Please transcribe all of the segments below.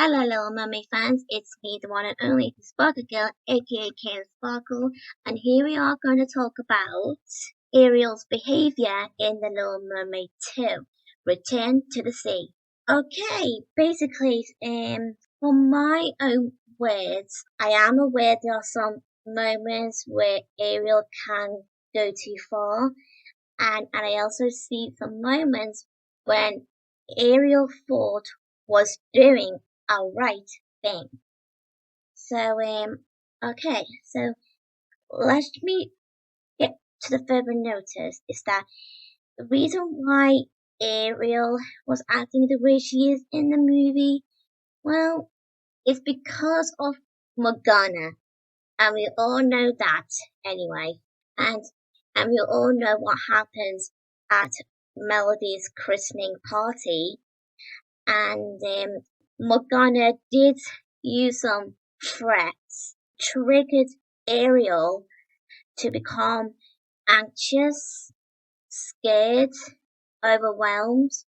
Hello, Little Mermaid fans. It's me, the one and only Sparkle Girl, aka Karen Sparkle, and here we are going to talk about Ariel's behavior in The Little Mermaid 2, Return to the Sea. Okay, basically, from my own words, I am aware there are some moments where Ariel can go too far, and I also see some moments when Ariel thought was doing a right thing. So, okay, so let me get to the further notice is that the reason why Ariel was acting the way she is in the movie, well, it's because of Morgana, and we all know that anyway. And and we all know what happens at Melody's christening party. And Morgana did use some threats, triggered Ariel to become anxious, scared, overwhelmed,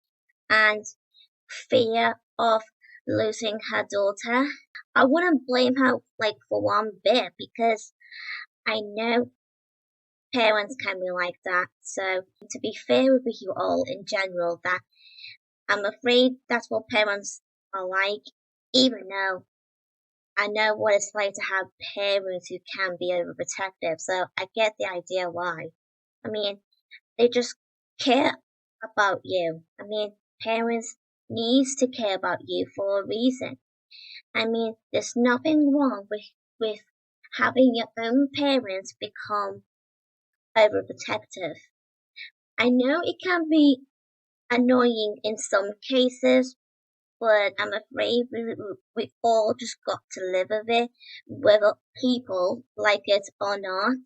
and fear of losing her daughter. I wouldn't blame her for one bit because I know parents can be like that. So to be fair with you all in general, that I'm afraid that's what parents are like, even though I know what it's like to have parents who can be overprotective, so I get the idea why. I mean, they just care about you. I mean, parents needs to care about you for a reason. I mean, there's nothing wrong with having your own parents become overprotective. I know it can be annoying in some cases, but I'm afraid we all just got to live with it, whether people like it or not.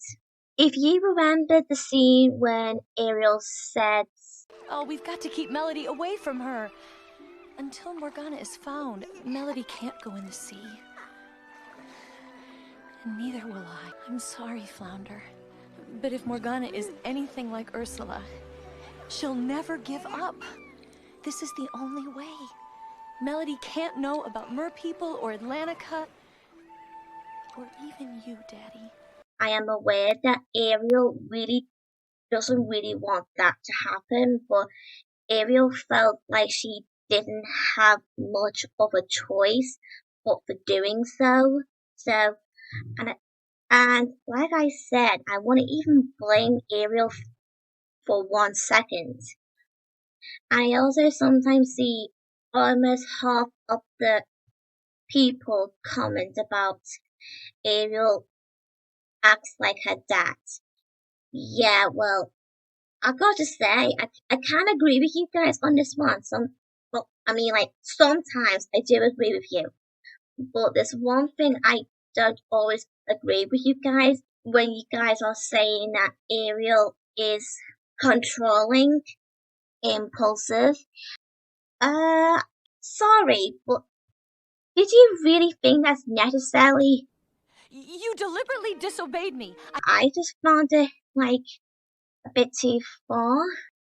If you remember the scene when Ariel said, "Oh, we've got to keep Melody away from her. Until Morgana is found, Melody can't go in the sea. And neither will I. I'm sorry, Flounder. But if Morgana is anything like Ursula, she'll never give up. This is the only way. Melody can't know about merpeople or Atlantica, or even you, Daddy." I am aware that Ariel really doesn't really want that to happen, but Ariel felt like she didn't have much of a choice but for doing so. So, and like I said, I wouldn't even blame Ariel for 1 second. I also sometimes see almost half of the people comment about Ariel acts like her dad. Yeah, well, I gotta say, I can't agree with you guys on this one. Sometimes I do agree with you. But there's one thing I don't always agree with you guys when you guys are saying that Ariel is controlling, impulsive. Sorry, but did you really think that's necessary? You deliberately disobeyed me. I just found it a bit too far.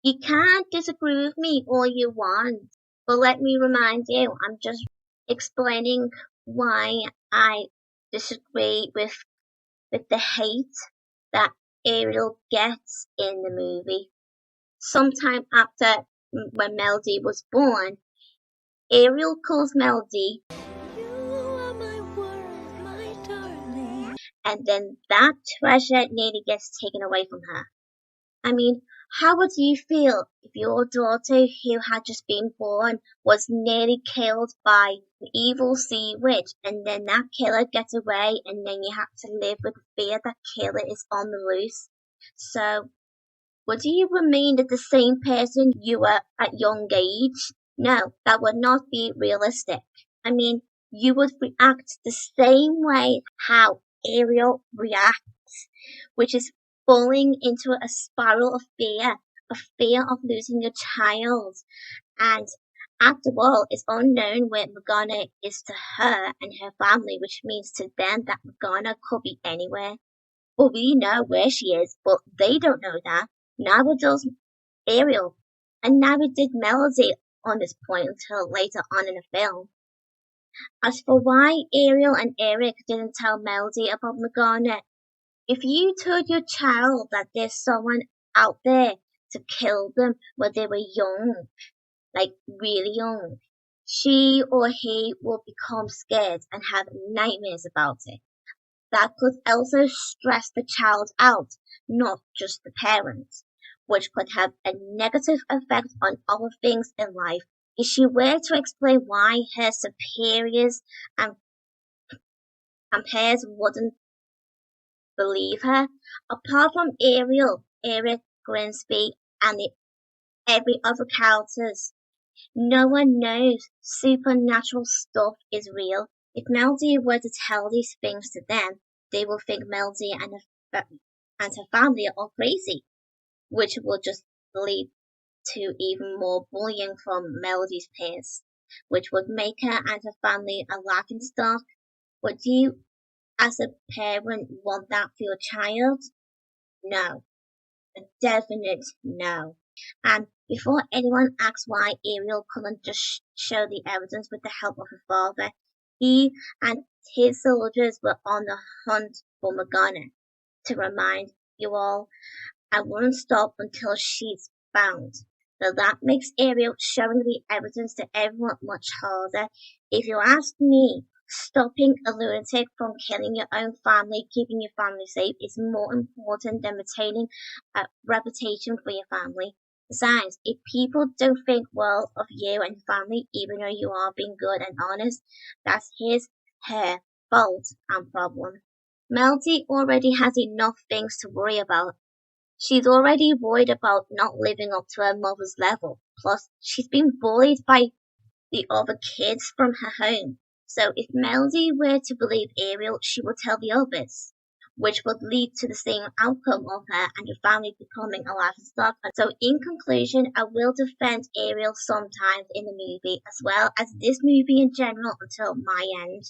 You can't disagree with me all you want, but let me remind you, I'm just explaining why I disagree with the hate that Ariel gets in the movie. Sometime after when Melody was born, Ariel calls Melody, "You are my world, my darling." and then that treasure nearly gets taken away from her. I mean, how would you feel if your daughter who had just been born was nearly killed by an evil sea witch and then that killer gets away and then you have to live with the fear that killer is on the loose? So, would you remain the same person you were at young age? No, that would not be realistic. I mean, you would react the same way how Ariel reacts, which is falling into a spiral of fear of losing your child. And after all, it's unknown where Morgana is to her and her family, which means to them that Morgana could be anywhere. Well, we know where she is, but they don't know that. Neither does Ariel, and neither did Melody on this point until later on in the film. As for why Ariel and Eric didn't tell Melody about Morgana, if you told your child that there's someone out there to kill them when they were young, like really young, she or he will become scared and have nightmares about it. That could also stress the child out, not just the parents, which could have a negative effect on other things in life. If she were to explain why her superiors and peers wouldn't believe her, apart from Ariel, Eric, Grimsby, and every other characters, no one knows supernatural stuff is real. If Melody were to tell these things to them, they will think Melody and her family are crazy, which will just lead to even more bullying from Melody's peers, which would make her and her family a laughingstock. Would you, as a parent, want that for your child? No. A definite no. And before anyone asks why Ariel couldn't just show the evidence with the help of her father, he and his soldiers were on the hunt for Morgana. To remind you all, I wouldn't stop until she's found. So that makes Ariel showing the evidence to everyone much harder. If you ask me, stopping a lunatic from killing your own family, keeping your family safe, is more important than maintaining a reputation for your family. Besides, if people don't think well of you and your family, even though you are being good and honest, that's her fault and problem. Melody already has enough things to worry about. She's already worried about not living up to her mother's level. Plus, she's been bullied by the other kids from her home. So if Melody were to believe Ariel, she would tell the others, which would lead to the same outcome of her and her family becoming a laughingstock. So in conclusion, I will defend Ariel sometimes in the movie, as well as this movie in general until my end.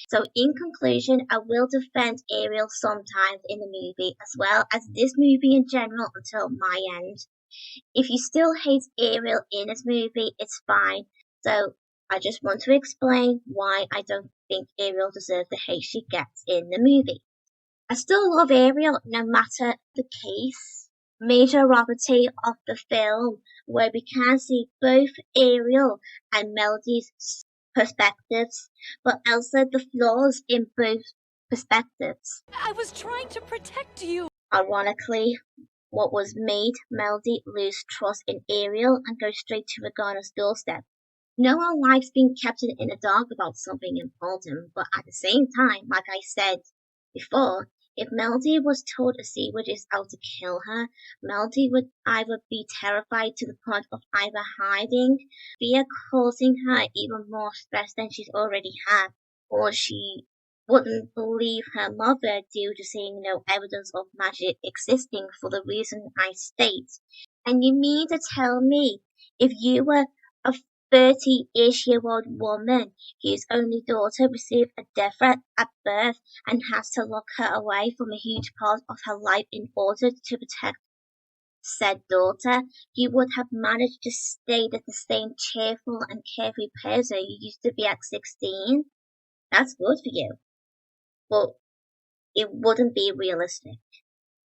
So in conclusion, I will defend Ariel sometimes in the movie, as well as this movie in general until my end. If you still hate Ariel in this movie, it's fine. So I just want to explain why I don't think Ariel deserves the hate she gets in the movie. I still love Ariel no matter the case. Major rarity of the film where we can see both Ariel and Melody's perspectives, but also the flaws in both perspectives. I was trying to protect you. Ironically, what was made Melody lose trust in Ariel and go straight to Morgana's doorstep. No one likes being kept in the dark about something important, but at the same time, like I said before, if Melody was told a secret is out to kill her, Melody would either be terrified to the point of either hiding, fear causing her even more stress than she's already had, or she wouldn't believe her mother due to seeing no evidence of magic existing for the reason I state. And you mean to tell me, if you were a 30-ish-year-old woman whose only daughter received a death threat at birth and has to lock her away from a huge part of her life in order to protect said daughter, you would have managed to stay the same cheerful and carefree person you used to be at 16? That's good for you. But it wouldn't be realistic.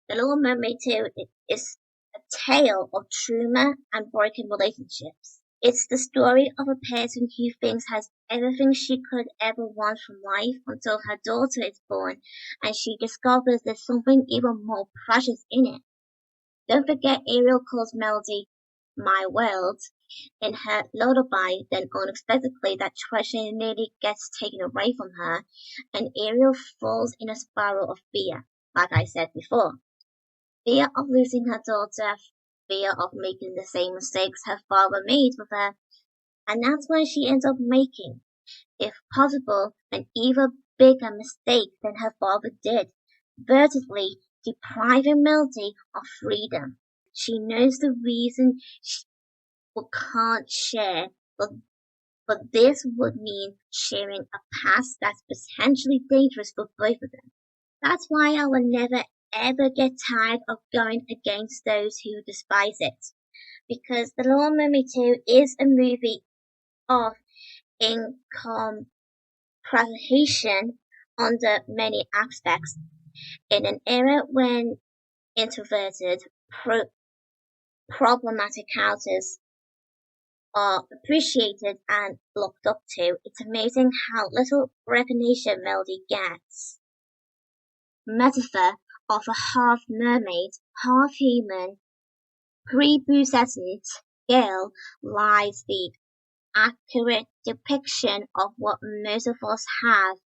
The Little Mermaid 2 is a tale of trauma and broken relationships. It's the story of a person who thinks has everything she could ever want from life until her daughter is born and she discovers there's something even more precious in it. Don't forget Ariel calls Melody my world in her lullaby, then unexpectedly that treasure nearly gets taken away from her, and Ariel falls in a spiral of fear, like I said before. Fear of losing her daughter, fear of making the same mistakes her father made with her, and that's why she ends up making, if possible, an even bigger mistake than her father did, vertically depriving Melody of freedom. She knows the reason she can't share, but this would mean sharing a past that's potentially dangerous for both of them. That's why I will never ever get tired of going against those who despise it. Because The Little Mermaid 2 is a movie of income presentation under many aspects. In an era when introverted, problematic characters are appreciated and looked up to, it's amazing how little recognition Melody gets. Metaphor of a half mermaid, half human, prepubescent girl lies the accurate depiction of what most of us have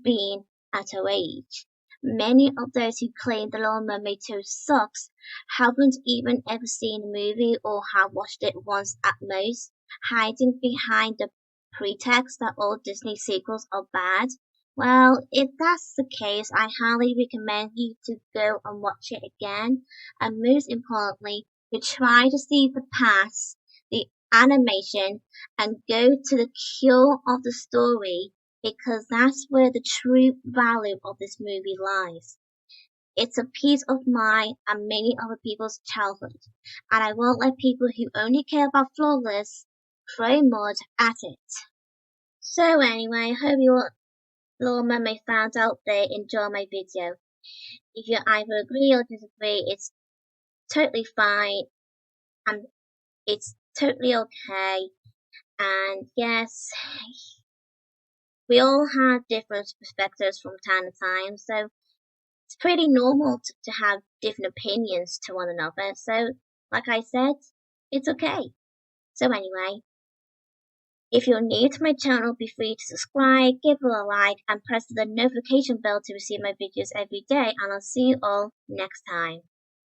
been at our age. Many of those who claim The Little Mermaid 2 sucks haven't even ever seen the movie or have watched it once at most, hiding behind the pretext that all Disney sequels are bad. Well, if that's the case, I highly recommend you to go and watch it again, and most importantly, to try to see the past, the animation, and go to the core of the story, because that's where the true value of this movie lies. It's a piece of mine and many other people's childhood, and I won't let people who only care about Flawless throw mud at it. So anyway, I hope you Little Mermaid fans out there enjoy my video. If you either agree or disagree, it's totally fine and it's totally okay. And yes, we all have different perspectives from time to time, so it's pretty normal to have different opinions to one another. So, like I said, it's okay. So anyway, if you're new to my channel, be free to subscribe, give it a like, and press the notification bell to receive my videos every day, and I'll see you all next time.